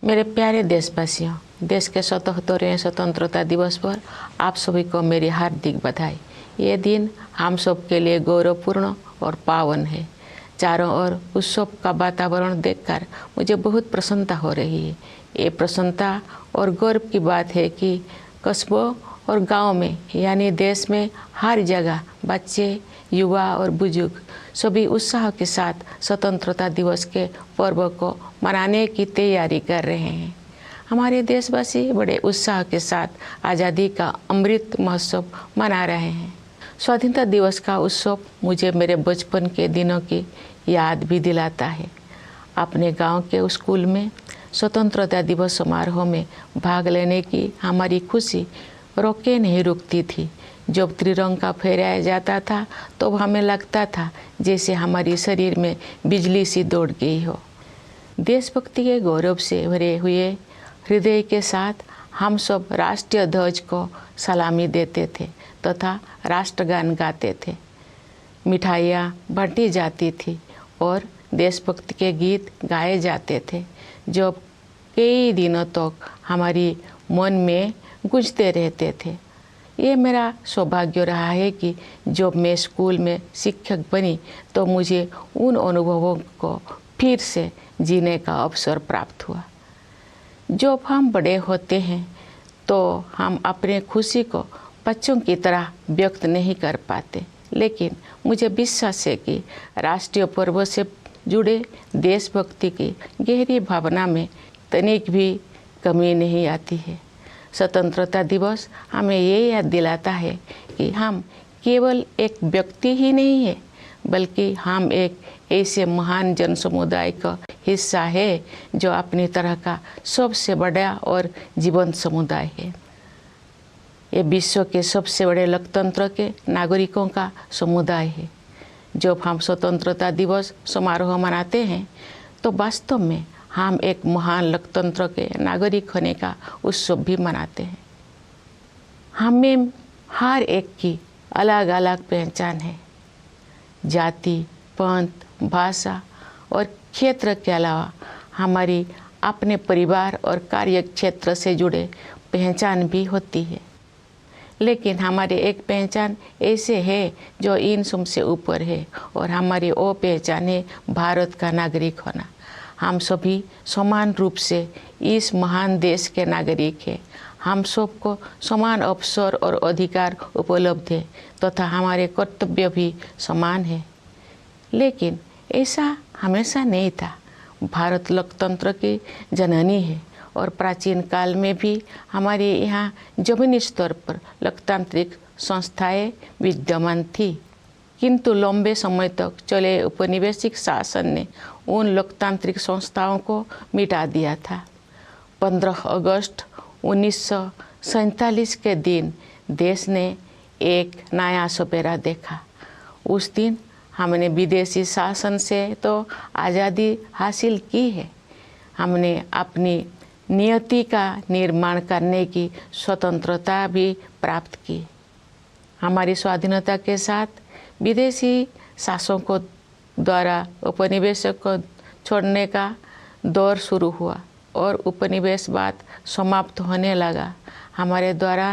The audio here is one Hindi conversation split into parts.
मेरे प्यारे देशवासियों, देश के 77वें स्वतंत्रता दिवस पर आप सभी को मेरी हार्दिक बधाई। ये दिन हम सब के लिए गौरवपूर्ण और पावन है। चारों ओर उत्सव का वातावरण देखकर मुझे बहुत प्रसन्नता हो रही है। ये प्रसन्नता और गौरव की बात है कि कस्बों और गांव में यानी देश में हर जगह बच्चे, युवा और बुजुर्ग सभी उत्साह के साथ स्वतंत्रता दिवस के पर्व को मनाने की तैयारी कर रहे हैं। हमारे देशवासी बड़े उत्साह के साथ आज़ादी का अमृत महोत्सव मना रहे हैं। स्वाधीनता दिवस का उत्सव मुझे मेरे बचपन के दिनों की याद भी दिलाता है। अपने गांव के स्कूल में स्वतंत्रता दिवस समारोह में भाग लेने की हमारी खुशी रोके नहीं रुकती थी। जब त्रिरंगा फहराया जाता था तो हमें लगता था जैसे हमारी शरीर में बिजली सी दौड़ गई हो। देशभक्ति के गौरव से भरे हुए हृदय के साथ हम सब राष्ट्रीय ध्वज को सलामी देते थे तथा राष्ट्रगान गाते थे। मिठाइयाँ बांटी जाती थी और देशभक्ति के गीत गाए जाते थे जो कई दिनों तक हमारी मन में गूंजते रहते थे। ये मेरा सौभाग्य रहा है कि जब मैं स्कूल में शिक्षक बनी तो मुझे उन अनुभवों को फिर से जीने का अवसर प्राप्त हुआ। जब हम बड़े होते हैं तो हम अपने खुशी को बच्चों की तरह व्यक्त नहीं कर पाते, लेकिन मुझे विश्वास है कि राष्ट्रीय पर्व से जुड़े देशभक्ति की गहरी भावना में तनिक भी कमी नहीं आती है। स्वतंत्रता दिवस हमें ये याद दिलाता है कि हम केवल एक व्यक्ति ही नहीं है, बल्कि हम एक ऐसे महान जन समुदाय का हिस्सा है जो अपनी तरह का सबसे बड़ा और जीवंत समुदाय है। ये विश्व के सबसे बड़े लोकतंत्र के नागरिकों का समुदाय है। जब हम स्वतंत्रता दिवस समारोह मनाते हैं तो वास्तव में हम एक महान लोकतंत्र के नागरिक होने का उत्सव भी मनाते हैं। हमें हर एक की अलग अलग पहचान है। जाति, पंथ, भाषा और क्षेत्र के अलावा हमारी अपने परिवार और कार्य क्षेत्र से जुड़े पहचान भी होती है, लेकिन हमारी एक पहचान ऐसे है जो इन सबसे ऊपर है और हमारी वो पहचान है भारत का नागरिक होना। हम सभी समान रूप से इस महान देश के नागरिक हैं। हम सबको समान अवसर और अधिकार उपलब्ध है तथा हमारे कर्तव्य भी समान है। लेकिन ऐसा हमेशा नहीं था। भारत लोकतंत्र की जननी है और प्राचीन काल में भी हमारे यहाँ जमीनी स्तर पर लोकतांत्रिक संस्थाएं विद्यमान थी, किंतु लंबे समय तक चले औपनिवेशिक शासन ने उन लोकतांत्रिक संस्थाओं को मिटा दिया था। 15 अगस्त 1947 के दिन देश ने एक नया सपेरा देखा। उस दिन हमने विदेशी शासन से तो आज़ादी हासिल की है, हमने अपनी नियति का निर्माण करने की स्वतंत्रता भी प्राप्त की। हमारी स्वाधीनता के साथ विदेशी शासकों द्वारा उपनिवेशक को छोड़ने का दौर शुरू हुआ और उपनिवेशवाद समाप्त होने लगा। हमारे द्वारा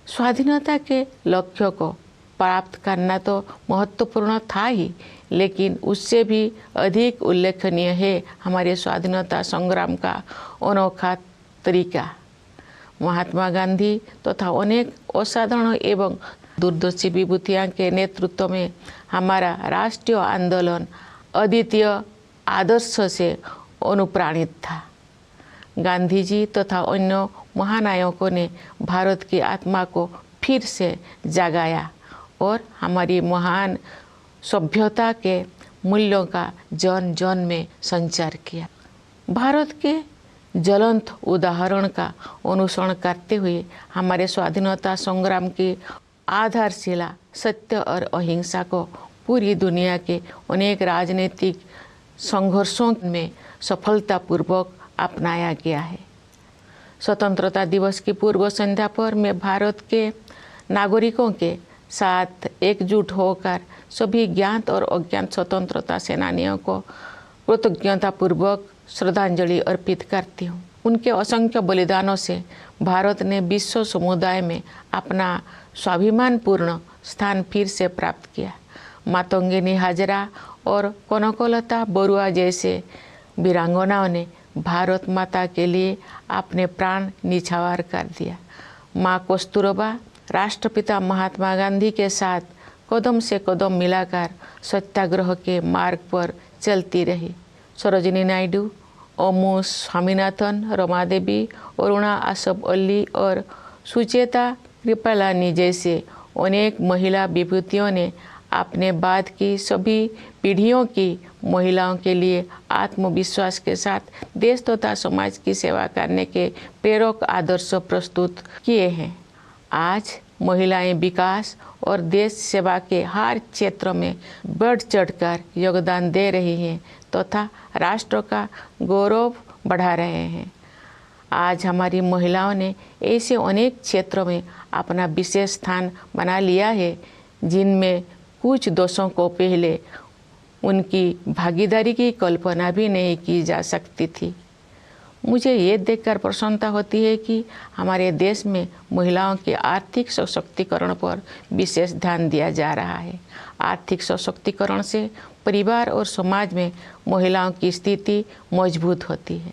स्वाधीनता के लक्ष्य को प्राप्त करना तो महत्वपूर्ण था ही, लेकिन उससे भी अधिक उल्लेखनीय है हमारे स्वाधीनता संग्राम का अनोखा तरीका। महात्मा गांधी तथा अनेक असाधारण एवं दूरदर्शी विभूतियों के नेतृत्व में हमारा राष्ट्रीय आंदोलन अद्वितीय आदर्श से अनुप्राणित था। गांधी जी तथा अन्य महानायकों ने भारत की आत्मा को फिर से जगाया और हमारी महान सभ्यता के मूल्यों का जन जन में संचार किया। भारत के ज्वलंत उदाहरण का अनुसरण करते हुए हमारे स्वाधीनता संग्राम की आधारशिला सत्य और अहिंसा को पूरी दुनिया के अनेक राजनीतिक संघर्षों में सफलतापूर्वक अपनाया गया है। स्वतंत्रता दिवस की पूर्व संध्या पर मैं भारत के नागरिकों के साथ एकजुट होकर सभी ज्ञात और अज्ञात स्वतंत्रता सेनानियों को कृतज्ञतापूर्वक श्रद्धांजलि अर्पित करती हूँ। उनके असंख्य बलिदानों से भारत ने विश्व समुदाय में अपना स्वाभिमानपूर्ण स्थान फिर से प्राप्त किया। मातंगिनी हाजरा और कनकलता बरुआ जैसे वीरांगनाओं ने भारत माता के लिए अपने प्राण निछावर कर दिया। माँ कस्तूरबा राष्ट्रपिता महात्मा गांधी के साथ कदम से कदम मिलाकर सत्याग्रह के मार्ग पर चलती रही। सरोजिनी नायडू, ओमू स्वामीनाथन, रमा देवी, अरुणा आसफ अली और सुचेता कृपलानी जैसे अनेक महिला विभूतियों ने अपने बाद की सभी पीढ़ियों की महिलाओं के लिए आत्मविश्वास के साथ देश तथा समाज की सेवा करने के प्रेरक आदर्श प्रस्तुत किए हैं। आज महिलाएं विकास और देश सेवा के हर क्षेत्र में बढ़ चढ़कर योगदान दे रही हैं तथा राष्ट्र का गौरव बढ़ा रहे हैं। आज हमारी महिलाओं ने ऐसे अनेक क्षेत्रों में अपना विशेष स्थान बना लिया है जिनमें कुछ दशकों को पहले उनकी भागीदारी की कल्पना भी नहीं की जा सकती थी। मुझे ये देखकर प्रसन्नता होती है कि हमारे देश में महिलाओं के आर्थिक सशक्तिकरण पर विशेष ध्यान दिया जा रहा है। आर्थिक सशक्तिकरण से परिवार और समाज में महिलाओं की स्थिति मजबूत होती है।